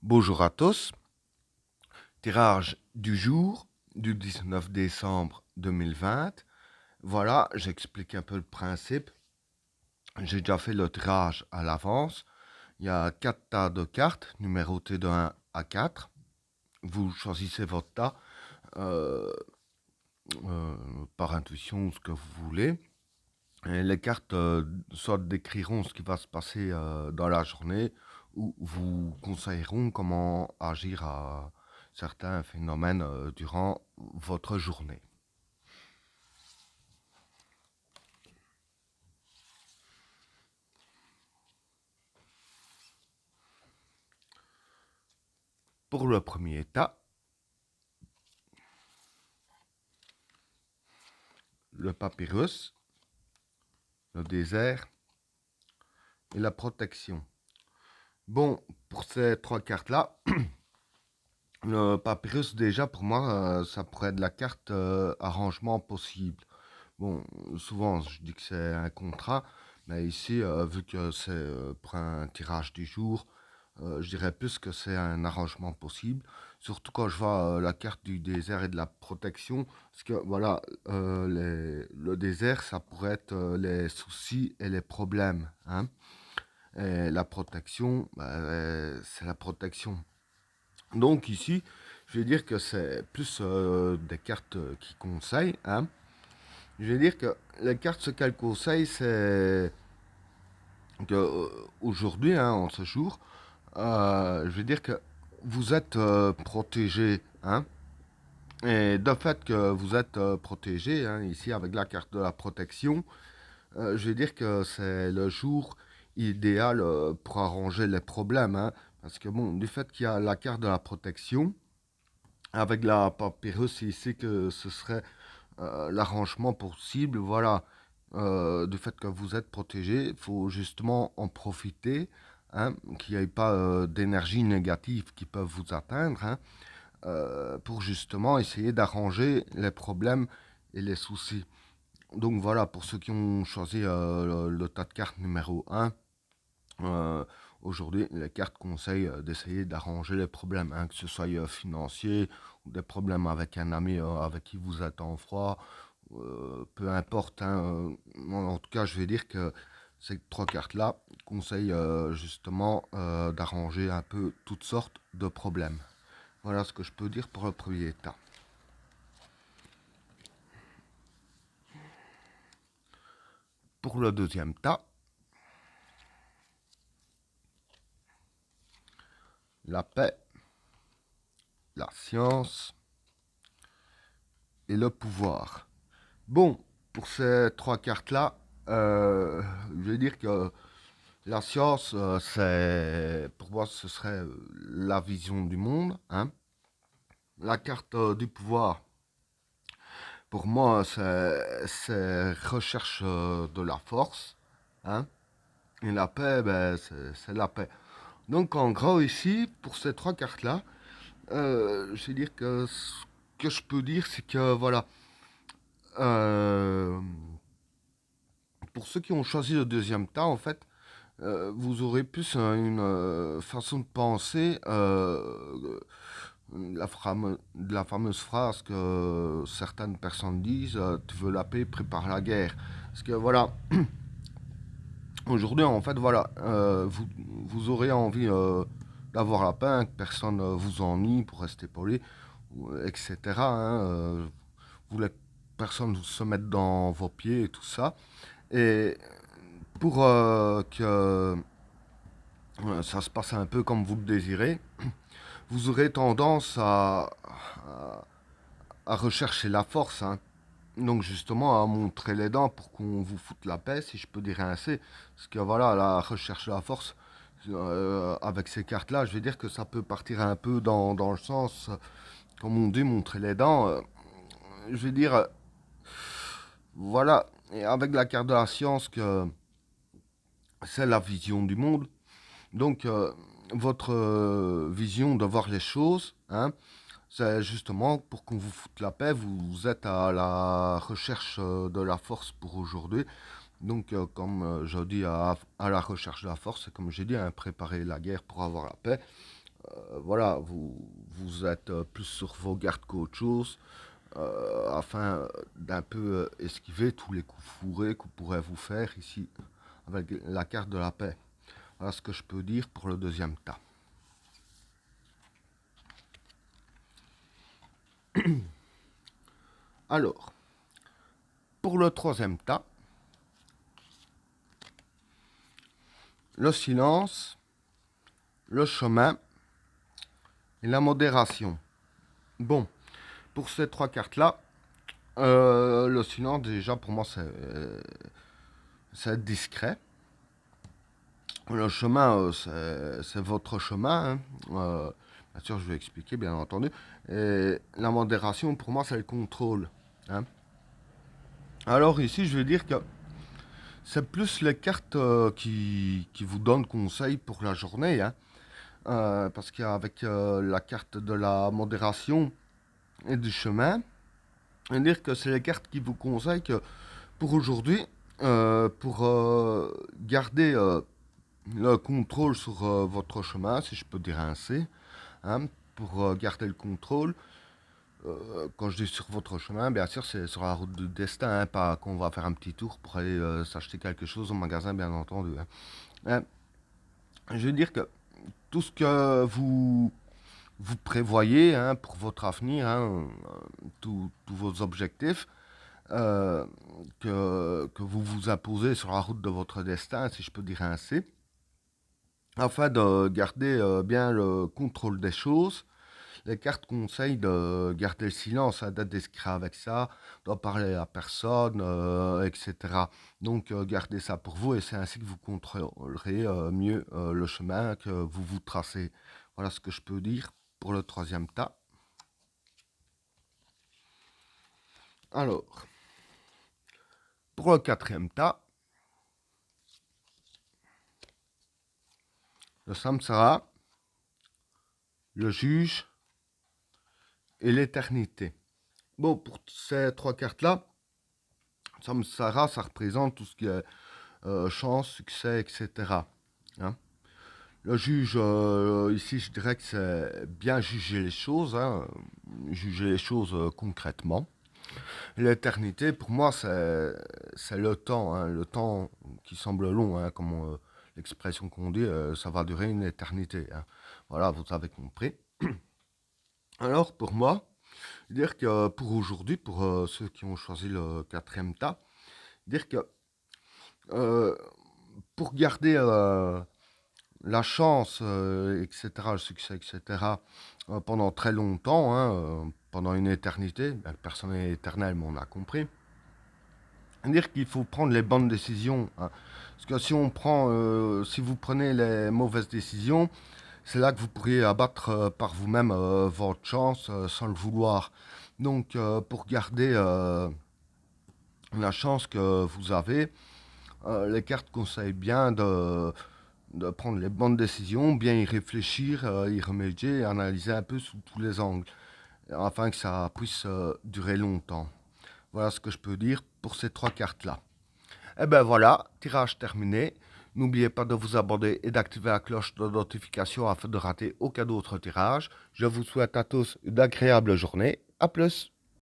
Bonjour à tous, tirage du jour du 19 décembre 2020. Voilà, j'explique un peu le principe. J'ai déjà fait le tirage à l'avance. Il y a 4 tas de cartes numérotées de 1 à 4. Vous choisissez votre tas euh, par intuition ou ce que vous voulez. Et les cartes soit décriront ce qui va se passer dans la journée ou vous conseilleront comment agir à certains phénomènes durant votre journée. Pour le premier tas, le papyrus, le désert et la protection. Bon, pour ces trois cartes-là, le papyrus déjà pour moi, ça pourrait être la carte arrangement possible. Bon, souvent je dis que c'est un contrat, mais ici, vu que c'est pour un tirage du jour, je dirais plus que c'est un arrangement possible. Surtout quand je vois la carte du désert et de la protection. Parce que voilà, le désert, ça pourrait être les soucis et les problèmes, hein. Et la protection, bah, c'est la protection. Donc ici, je vais dire que c'est plus des cartes qui conseillent, hein. Je vais dire que les cartes, ce qu'elles conseillent, c'est que aujourd'hui, hein, en ce jour, je vais dire que vous êtes protégé, hein. Et de fait que vous êtes protégé, hein, ici avec la carte de la protection, je vais dire que c'est le jour idéal pour arranger les problèmes, hein. Parce que bon, du fait qu'il y a la carte de la protection, avec la papyrus ici que ce serait l'arrangement possible, voilà. Du fait que vous êtes protégé, il faut justement en profiter, hein, qu'il n'y ait pas d'énergie négative qui peuvent vous atteindre, hein, pour justement essayer d'arranger les problèmes et les soucis. Donc voilà, pour ceux qui ont choisi le tas de cartes numéro un, euh, aujourd'hui, les cartes conseillent d'essayer d'arranger les problèmes, hein, que ce soit financier, ou des problèmes avec un ami avec qui vous êtes en froid, peu importe, hein, en tout cas, je vais dire que ces trois cartes-là conseillent justement d'arranger un peu toutes sortes de problèmes. Voilà ce que je peux dire pour le premier tas. Pour le deuxième tas, la paix, la science et le pouvoir. Bon, pour ces trois cartes-là, je vais dire que la science, c'est, pour moi, ce serait la vision du monde, hein. La carte du pouvoir, pour moi, c'est recherche de la force, hein. Et la paix, ben, c'est la paix. Donc, en gros, ici, pour ces trois cartes-là, je vais dire que ce que je peux dire, c'est que, voilà, euh, pour ceux qui ont choisi le deuxième tas, en fait, vous aurez plus une façon de penser, de la fameuse phrase que certaines personnes disent, tu veux la paix, prépare la guerre. Parce que voilà, aujourd'hui en fait, voilà, vous aurez envie d'avoir la paix, hein, que personne vous ennuie pour rester poli, etc., hein, vous voulez que personne se mette dans vos pieds et tout ça. Et pour que ça se passe un peu comme vous le désirez, vous aurez tendance à rechercher la force, hein. Donc justement à montrer les dents pour qu'on vous foute la paix, si je peux dire ainsi. Parce que voilà, la recherche de la force, avec ces cartes-là, je vais dire que ça peut partir un peu dans le sens, comme on dit, montrer les dents. Je vais dire, voilà, et avec la carte de la science, que c'est la vision du monde. Donc, votre vision de voir les choses, hein, c'est justement pour qu'on vous foute la paix, vous êtes à la recherche de la force pour aujourd'hui. Donc, comme je dis, à la recherche de la force, c'est comme j'ai dit, hein, préparer la guerre pour avoir la paix. voilà, vous êtes plus sur vos gardes qu'autre chose, afin d'un peu esquiver tous les coups fourrés qu'on pourrait vous faire ici avec la carte de la paix. Voilà ce que je peux dire pour le deuxième tas. Alors, pour le troisième tas, le silence, le chemin et la modération. Bon, pour ces trois cartes-là, le silence, déjà, pour moi, c'est discret. Le chemin, c'est votre chemin. Hein. Bien sûr, je vais expliquer, bien entendu. Et la modération, pour moi, c'est le contrôle. Hein. Alors ici, je vais dire que c'est plus les cartes qui vous donnent conseil pour la journée. Hein. Parce qu'avec la carte de la modération et du chemin, je veux dire que c'est les cartes qui vous conseillent que pour aujourd'hui, pour garder le contrôle sur votre chemin, si je peux dire ainsi, hein, pour garder le contrôle. Quand je dis sur votre chemin, bien sûr, c'est sur la route du destin, hein, pas qu'on va faire un petit tour pour aller s'acheter quelque chose au magasin, bien entendu. Hein. Je veux dire que tout ce que vous prévoyez hein, pour votre avenir, hein, tous vos objectifs, euh, que vous vous imposez sur la route de votre destin, si je peux dire ainsi, afin de garder bien le contrôle des choses. Les cartes conseillent de garder le silence, hein, d'être discret avec ça, de ne parler à personne, etc. Donc gardez ça pour vous et c'est ainsi que vous contrôlerez mieux le chemin que vous vous tracez. Voilà ce que je peux dire pour le troisième tas. Alors, pour le quatrième tas, le samsara, le juge et l'éternité. Bon, pour ces trois cartes-là, samsara, ça représente tout ce qui est chance, succès, etc. Hein. Le juge, ici, je dirais que c'est bien juger les choses, hein, juger les choses concrètement. L'éternité, pour moi, c'est le temps qui semble long, hein, comme l'expression qu'on dit, ça va durer une éternité. Hein. Voilà, vous avez compris. Alors, pour moi, dire que pour aujourd'hui, pour ceux qui ont choisi le quatrième tas, dire que euh, pour garder la chance, etc., le succès, etc., pendant très longtemps, hein, pendant une éternité, ben, personne n'est éternel, mais on a compris. Dire qu'il faut prendre les bonnes décisions. Hein. Parce que si on prend, si vous prenez les mauvaises décisions, c'est là que vous pourriez abattre par vous-même votre chance sans le vouloir. Donc, pour garder la chance que vous avez, les cartes conseillent bien de prendre les bonnes décisions, bien y réfléchir, y remédier, analyser un peu sous tous les angles, afin que ça puisse durer longtemps. Voilà ce que je peux dire pour ces trois cartes-là. Et ben voilà, tirage terminé. N'oubliez pas de vous abonner et d'activer la cloche de notification afin de rater aucun autre tirage. Je vous souhaite à tous une agréable journée. A plus.